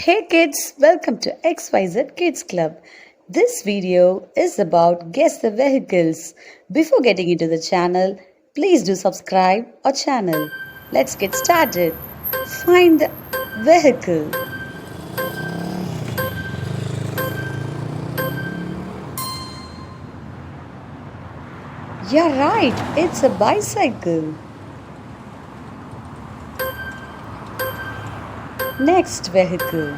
Hey kids, welcome to XYZ Kids Club. This video is about guess the vehicles. Before getting into the channel, please do subscribe our channel. Let's get started. Find the vehicle. You're right, it's a bicycle. Next vehicle.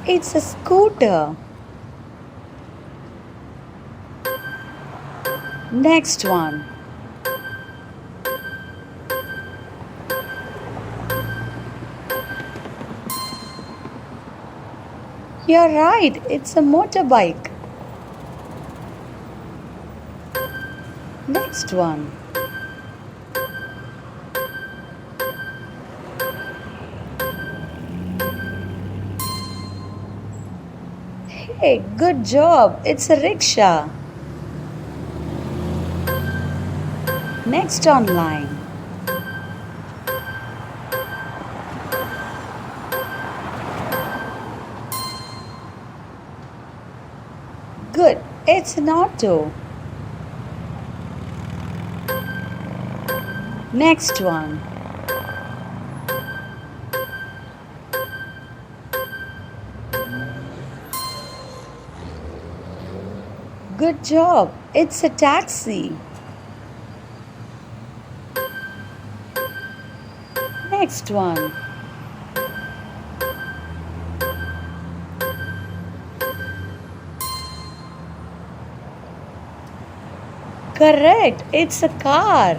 It's a scooter. Next one. You're right, it's a motorbike. Next one. Hey, good job. It's a rickshaw. Next online. Good. It's an auto. Next one. Good job. It's a taxi. Next one. Correct. It's a car.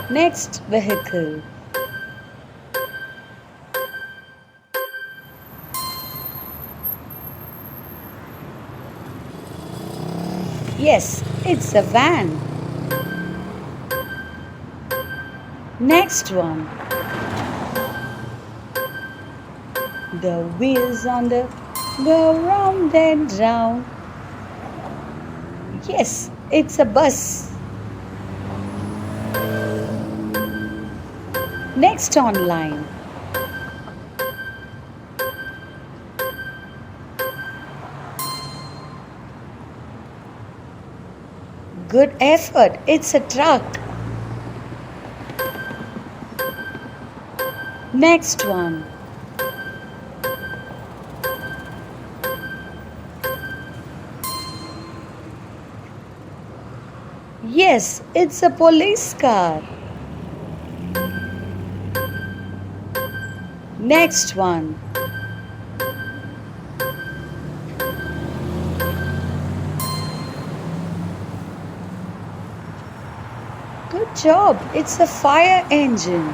Next vehicle. Yes, it's a van. Next one. The wheels on the go round and round. Yes, it's a bus. Next online. Good effort. It's a truck. Next one. Yes, it's a police car. Next one. Good job. It's a fire engine.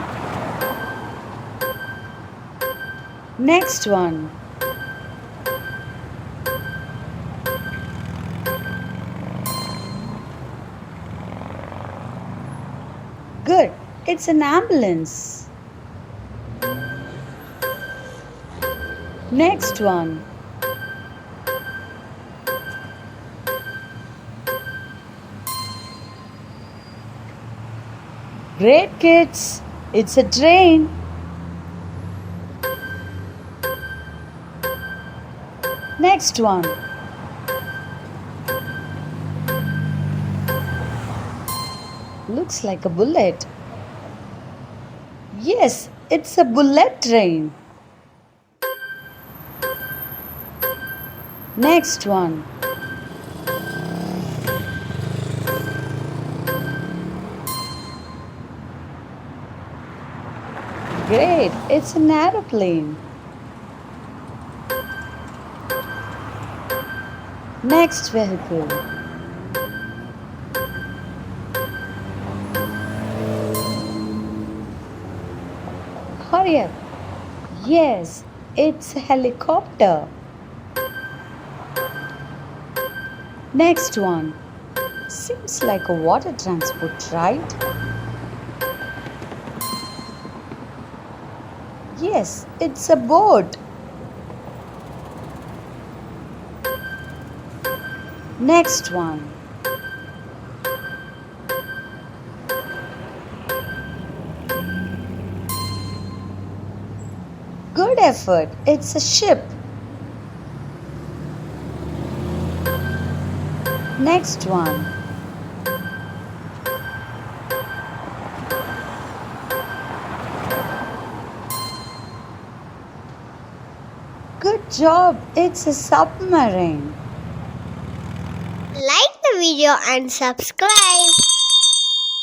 Next one. Good. It's an ambulance. Next one. Great kids. It's a train. Next one. Looks like a bullet. Yes, it's a bullet train. Next one. Great, it's an aeroplane. Next vehicle. Hurry up. Yes, it's a helicopter. Next one. Seems like a water transport, right? Yes, it's a boat. Next one. Good effort. It's a ship. Next one. Good job. It's a submarine. Like the video and subscribe.